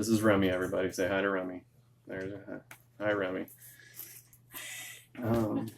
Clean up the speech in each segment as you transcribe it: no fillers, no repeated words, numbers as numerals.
This is Remy, everybody. Say hi to Remy. There's a hi. Hi, Remy. Um,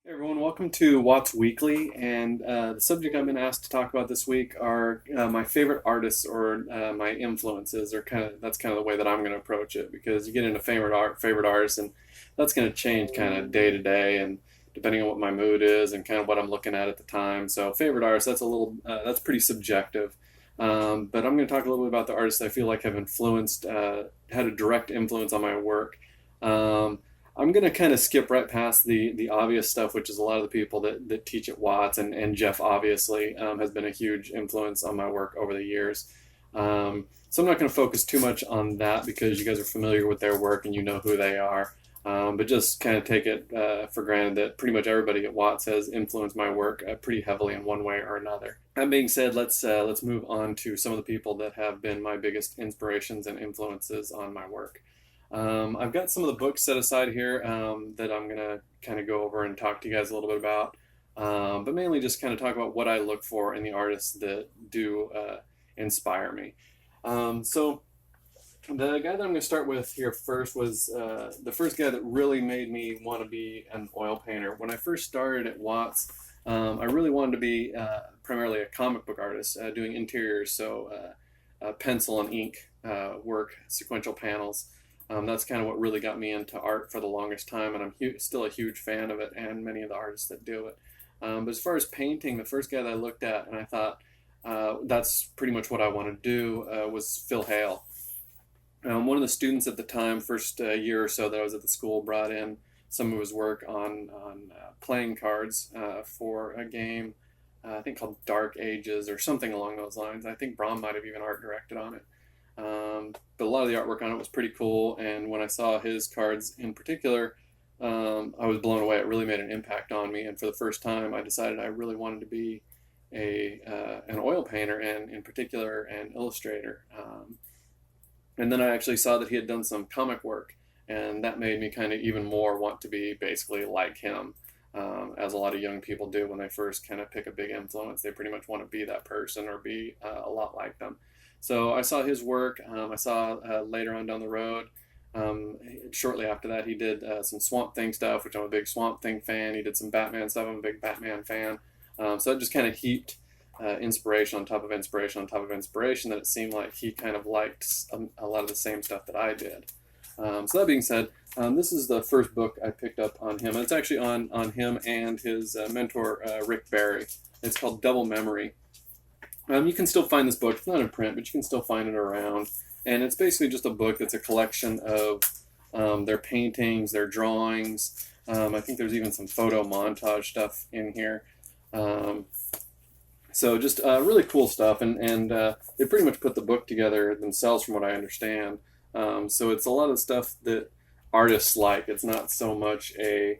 Hey everyone, welcome to Watts Weekly, and the subject I've been asked to talk about this week are my favorite artists or my influences, or that's kind of the way that I'm going to approach it, because you get into favorite artists, and that's going to change kind of day to day, and depending on what my mood is and kind of what I'm looking at the time. So favorite artists, that's pretty subjective. But I'm going to talk a little bit about the artists I feel like have influenced, had a direct influence on my work. I'm going to kind of skip right past the obvious stuff, which is a lot of the people that teach at Watts, and Jeff obviously has been a huge influence on my work over the years. So I'm not going to focus too much on that because you guys are familiar with their work and you know who they are. But just kind of take it for granted that pretty much everybody at Watts has influenced my work pretty heavily in one way or another. That being said, let's move on to some of the people that have been my biggest inspirations and influences on my work. I've got some of the books set aside here that I'm going to kind of go over and talk to you guys a little bit about, but mainly just kind of talk about what I look for in the artists that do inspire me. So the guy that I'm going to start with here first was the first guy that really made me want to be an oil painter. When I first started at Watts, I really wanted to be primarily a comic book artist, doing interiors, so pencil and ink work, sequential panels. That's kind of what really got me into art for the longest time, and I'm still a huge fan of it and many of the artists that do it. But as far as painting, the first guy that I looked at and I thought that's pretty much what I want to do was Hale. One of the students at the time, first year or so that I was at the school, brought in some of his work on playing cards for a game, I think called Dark Ages or something along those lines. I think Brahm might have even art directed on it. But a lot of the artwork on it was pretty cool, and when I saw his cards in particular, I was blown away. It really made an impact on me, and for the first time I decided I really wanted to be an oil painter, and in particular an illustrator. And then I actually saw that he had done some comic work, and that made me kind of even more want to be basically like him, as a lot of young people do when they first kind of pick a big influence. They pretty much want to be that person or be a lot like them. So I saw his work. I saw later on down the road, shortly after that, he did some Swamp Thing stuff, which I'm a big Swamp Thing fan. He did some Batman stuff. I'm a big Batman fan. So it just kind of heaped inspiration on top of inspiration on top of inspiration, that it seemed like he kind of liked a lot of the same stuff that I did. So that being said, this is the first book I picked up on him. And it's actually on him and his mentor, Rick Barry. It's called Double Memory. You can still find this book. It's not in print, but you can still find it around. And it's basically just a book that's a collection of their paintings, their drawings. I think there's even some photo montage stuff in here. So just really cool stuff. And they pretty much put the book together themselves from what I understand. So it's a lot of stuff that artists like. It's not so much a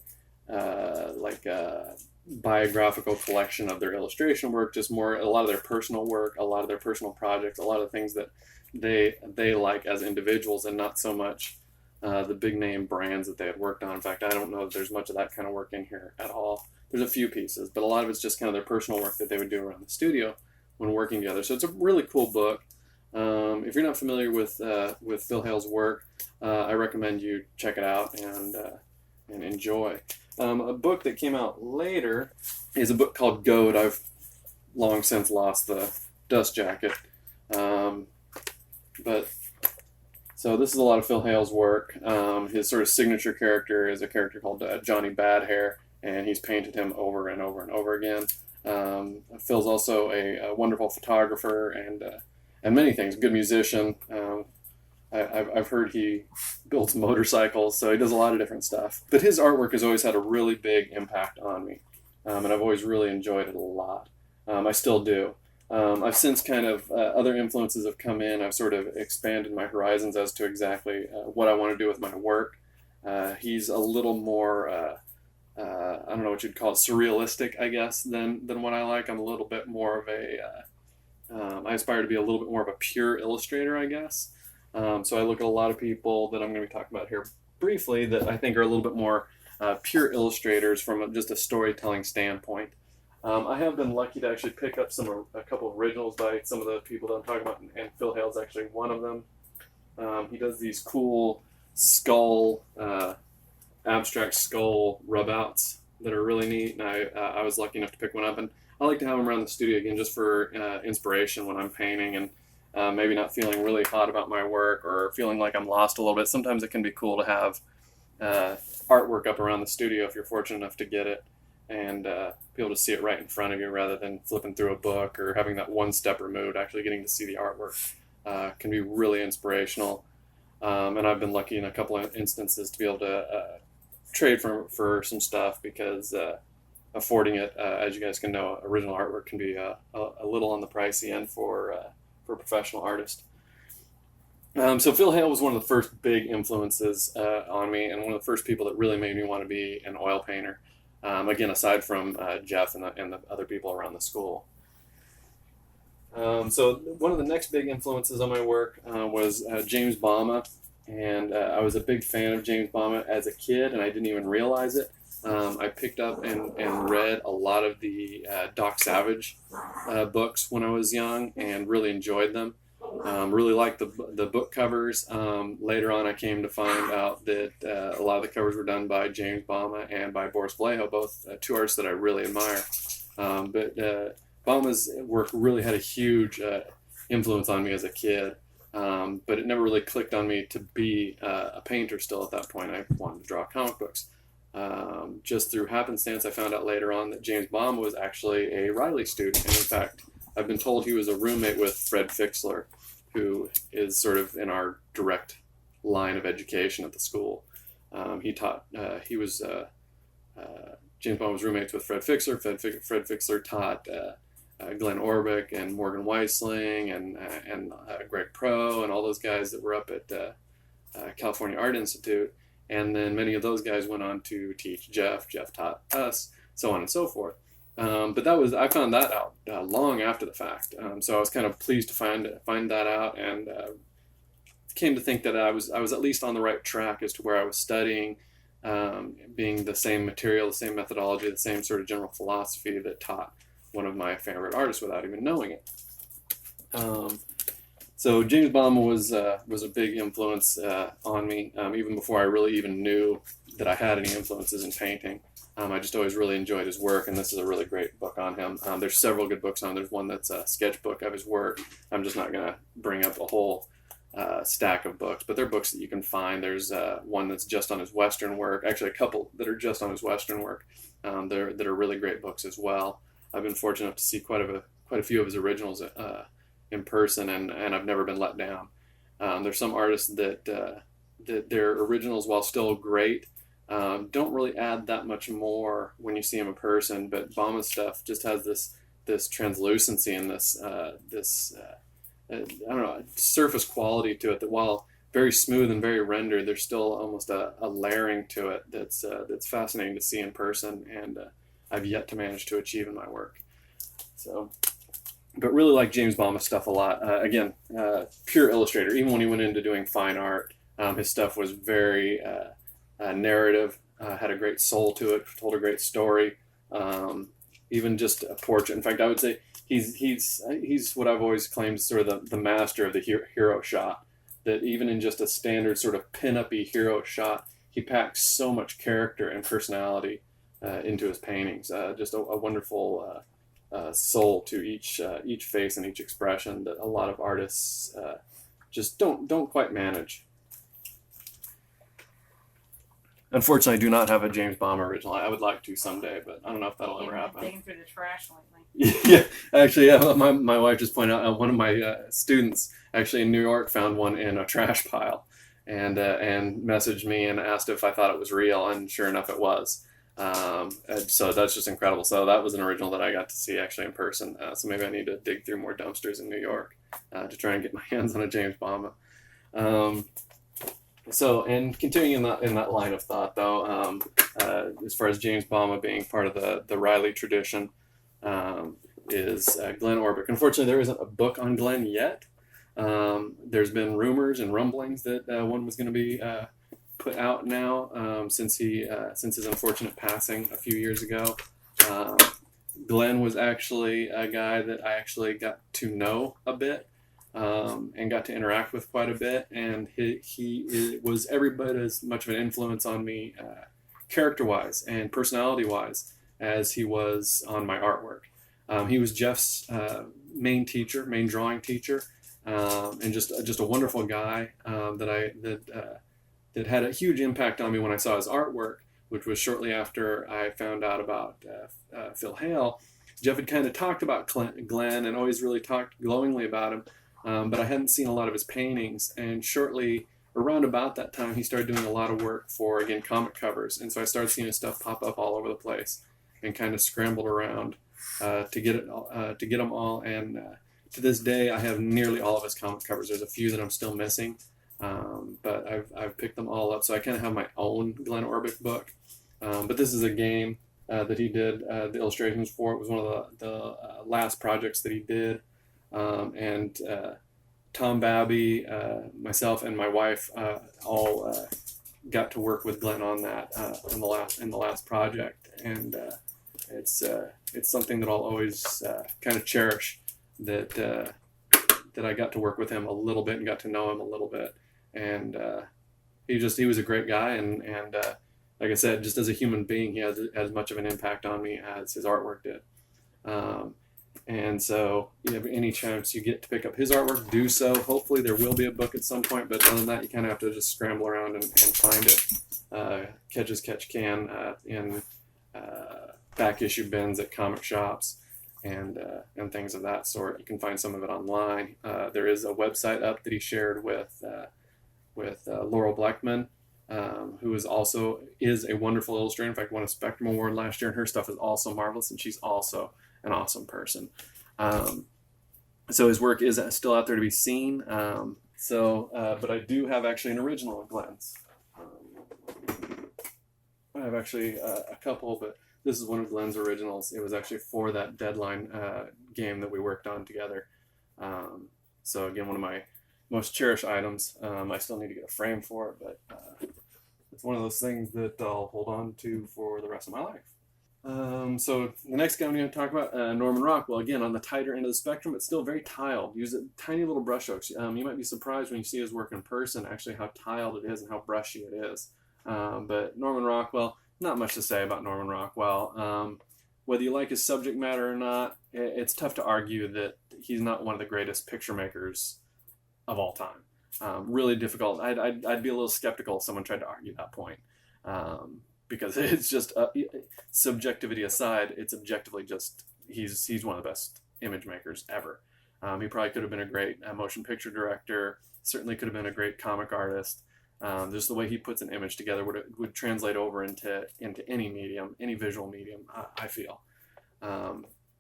biographical collection of their illustration work, just more a lot of their personal work, a lot of their personal projects, a lot of things that they like as individuals, and not so much the big name brands that they had worked on. In fact, I don't know if there's much of that kind of work in here at all. There's a few pieces, but a lot of it's just kind of their personal work that they would do around the studio when working together. So it's a really cool book. If you're not familiar with Phil Hale's work, I recommend you check it out and enjoy. A book that came out later is a book called Goat. I've long since lost the dust jacket. But so this is a lot of Phil Hale's work. His sort of signature character is a character called Johnny Badhair, and he's painted him over and over and over again. Phil's also a wonderful photographer and many things. Good musician. I've heard he builds motorcycles, so he does a lot of different stuff. But his artwork has always had a really big impact on me, and I've always really enjoyed it a lot. I still do. I've since kind of, other influences have come in. I've sort of expanded my horizons as to exactly what I want to do with my work. He's a little more, I don't know what you'd call it, surrealistic, I guess, than what I like. I'm a little bit more of I aspire to be a little bit more of a pure illustrator, I guess. So I look at a lot of people that I'm going to be talking about here briefly that I think are a little bit more pure illustrators from just a storytelling standpoint. I have been lucky to actually pick up a couple of originals by some of the people that I'm talking about, and Phil Hale's actually one of them. He does these cool skull, abstract skull rub outs that are really neat, and I was lucky enough to pick one up, and I like to have them around the studio again just for inspiration when I'm painting, and maybe not feeling really hot about my work or feeling like I'm lost a little bit. Sometimes it can be cool to have artwork up around the studio if you're fortunate enough to get it, and be able to see it right in front of you rather than flipping through a book or having that one step removed. Actually getting to see the artwork can be really inspirational, and I've been lucky in a couple of instances to be able to trade for some stuff, because affording it, as you guys can know, original artwork can be a little on the pricey end for a professional artist. So Phil Hale was one of the first big influences on me, and one of the first people that really made me want to be an oil painter. Again, aside from Jeff and the other people around the school. So one of the next big influences on my work was James Bama, and I was a big fan of James Bama as a kid, and I didn't even realize it. I picked up and read a lot of the Doc Savage books when I was young, and really enjoyed them. Really liked the book covers. Later on, I came to find out that a lot of the covers were done by James Bama and by Boris Vallejo, both two artists that I really admire. But Bama's work really had a huge influence on me as a kid, but it never really clicked on me to be a painter still at that point. I wanted to draw comic books. Just through happenstance, I found out later on that James Bama was actually a Riley student, and in fact, I've been told he was a roommate with Fred Fixler, who is sort of in our direct line of education at the school. James Bama was roommates with Fred Fixler. Fred Fixler taught Glen Orbick and Morgan Weisling and Greg Pro and all those guys that were up at California Art Institute. And then many of those guys went on to teach Jeff. Jeff taught us, so on and so forth. But I found that out long after the fact. So I was kind of pleased to find that out, and came to think that I was at least on the right track as to where I was studying, being the same material, the same methodology, the same sort of general philosophy that taught one of my favorite artists without even knowing it. So James Bama was a big influence on me, even before I really even knew that I had any influences in painting. I just always really enjoyed his work, and this is a really great book on him. There's several good books on him. There's one that's a sketchbook of his work. I'm just not going to bring up a whole stack of books, but there are books that you can find. There's one that's just on his Western work, actually a couple that are just on his Western work that are really great books as well. I've been fortunate enough to see quite a few of his originals in person, and I've never been let down. There's some artists that their originals, while still great, don't really add that much more when you see him in person, but Bama's stuff just has this translucency and this I don't know, surface quality to it that, while very smooth and very rendered, there's still almost a layering to it that's fascinating to see in person, and I've yet to manage to achieve in my work. So, but really like James Bama stuff a lot. Again, pure illustrator. Even when he went into doing fine art, his stuff was very narrative, had a great soul to it, told a great story. Even just a portrait. In fact, I would say he's what I've always claimed, sort of the master of the hero shot. That even in just a standard sort of pin-up-y hero shot, he packs so much character and personality into his paintings. Just a wonderful soul to each face and each expression that a lot of artists just don't quite manage. Unfortunately, I do not have a James Bama original. I would like to someday, but I don't know if that'll ever happen. Digging through the trash lately. Yeah, actually, yeah. My wife just pointed out one of my students actually in New York found one in a trash pile, and messaged me and asked if I thought it was real, and sure enough, it was. So that's just incredible. So that was an original that I got to see actually in person. So maybe I need to dig through more dumpsters in New York to try and get my hands on a James Bama. So, and continuing in that line of thought, though, as far as James Bama being part of the Riley tradition, is Glen Orbick. Unfortunately, there isn't a book on Glen yet. There's been rumors and rumblings that one was going to be put out now since his unfortunate passing a few years ago. Glen was actually a guy that I actually got to know a bit and got to interact with quite a bit, and he was every bit as much of an influence on me character-wise and personality-wise as he was on my artwork. He was Jeff's main drawing teacher, and just a wonderful guy that had a huge impact on me when I saw his artwork, which was shortly after I found out about Phil Hale. Jeff had kind of talked about Glen and always really talked glowingly about him, but I hadn't seen a lot of his paintings. And shortly around about that time, he started doing a lot of work for, again, comic covers. And so I started seeing his stuff pop up all over the place and kind of scrambled around to get them all. And to this day, I have nearly all of his comic covers. There's a few that I'm still missing, but I've picked them all up. So I kind of have my own Glen Orbick book. But this is a game that he did the illustrations for. It was one of the last projects that he did. And Tom Babby, myself, and my wife all got to work with Glen on that in the last project. And it's something that I'll always kind of cherish, that I got to work with him a little bit and got to know him a little bit. And he was a great guy, and like I said, just as a human being, he has as much of an impact on me as his artwork did. And so, any chance you get to pick up his artwork, do so. Hopefully there will be a book at some point, but other than that, you kind of have to just scramble around and find it. Catch as catch can in back issue bins at comic shops and things of that sort. You can find some of it online. There is a website up that he shared with Laurel Blackman, who is a wonderful illustrator. In fact, won a Spectrum Award last year, and her stuff is also marvelous, and she's also an awesome person. So his work is still out there to be seen. But I do have actually an original of Glen's. I have actually a couple, but this is one of Glen's originals. It was actually for that Deadline game that we worked on together. So again, one of my most cherished items. I still need to get a frame for it, but it's one of those things that I'll hold on to for the rest of my life. So the next guy I'm going to talk about, Norman Rockwell, again on the tighter end of the spectrum, but still very tiled. Use tiny little brush strokes. You might be surprised when you see his work in person, actually how tiled it is and how brushy it is. But Norman Rockwell, not much to say about Norman Rockwell. Whether you like his subject matter or not, it's tough to argue that he's not one of the greatest picture makers of all time. Really difficult. I'd be a little skeptical if someone tried to argue that point. Because it's just subjectivity aside, it's objectively just he's one of the best image makers ever. He probably could have been a great motion picture director. Certainly could have been a great comic artist. Just the way he puts an image together would translate over into any medium, any visual medium. I feel.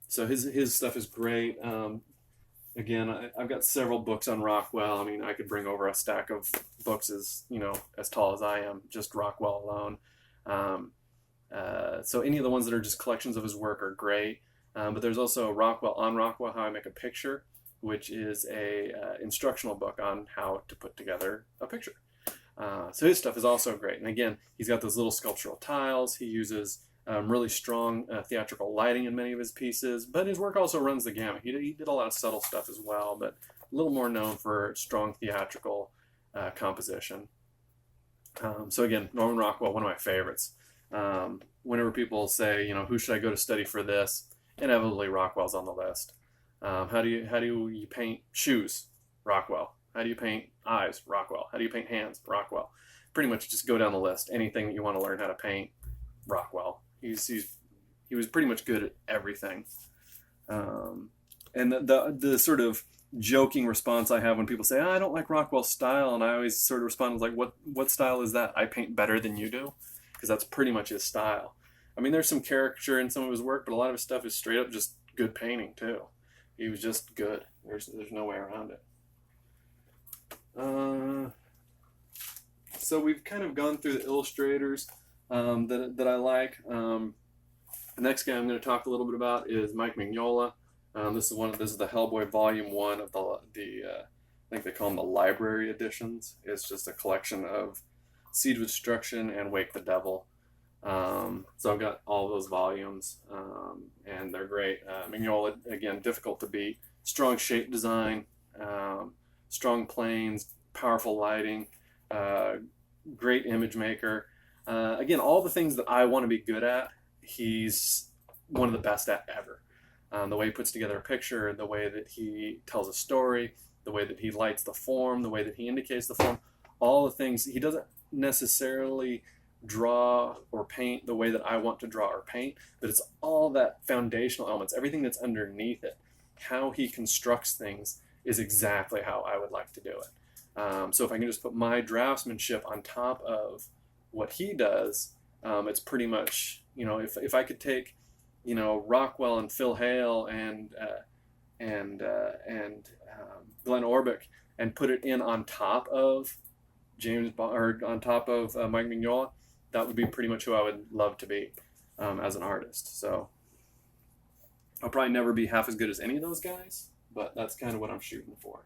So his stuff is great. Again, I've got several books on Rockwell. I mean, I could bring over a stack of books as tall as I am, just Rockwell alone. So any of the ones that are just collections of his work are great. But there's also Rockwell, How I Make a Picture, which is a instructional book on how to put together a picture. So his stuff is also great. And again, he's got those little sculptural tiles. He uses really strong theatrical lighting in many of his pieces, but his work also runs the gamut. He did a lot of subtle stuff as well, but a little more known for strong theatrical composition. So again, Norman Rockwell, one of my favorites. Whenever people say, who should I go to study for this, inevitably Rockwell's on the list. How do you paint shoes? Rockwell. How do you paint eyes? Rockwell. How do you paint hands? Rockwell. Pretty much just go down the list. Anything that you want to learn how to paint, Rockwell. He was pretty much good at everything. And the sort of joking response I have when people say, I don't like Rockwell's style, and I always sort of respond like, what style is that? I paint better than you do? Because that's pretty much his style. I mean, there's some caricature in some of his work, but a lot of his stuff is straight up just good painting too. He was just good. There's no way around it. So we've kind of gone through the illustrators that I like. The next guy I'm going to talk a little bit about is Mike Mignola. This is the Hellboy Volume 1 of the I think they call them the library editions. It's just a collection of Siege of Destruction, and Wake the Devil. So I've got all those volumes, and they're great. Mignola, again, difficult to beat. Strong shape design, strong planes, powerful lighting, great image maker. Again, all the things that I want to be good at, he's one of the best at ever. The way he puts together a picture, the way that he tells a story, the way that he lights the form, the way that he indicates the form, all the things. He doesn't necessarily draw or paint the way that I want to draw or paint, but it's all that foundational elements, everything that's underneath it. How he constructs things is exactly how I would like to do it. So if I can just put my draftsmanship on top of what he does, it's pretty much, if I could take, Rockwell and Hale and Glen Orbick and put it in on top of on top of Mike Mignola, that would be pretty much who I would love to be as an artist. So I'll probably never be half as good as any of those guys, but that's kind of what I'm shooting for.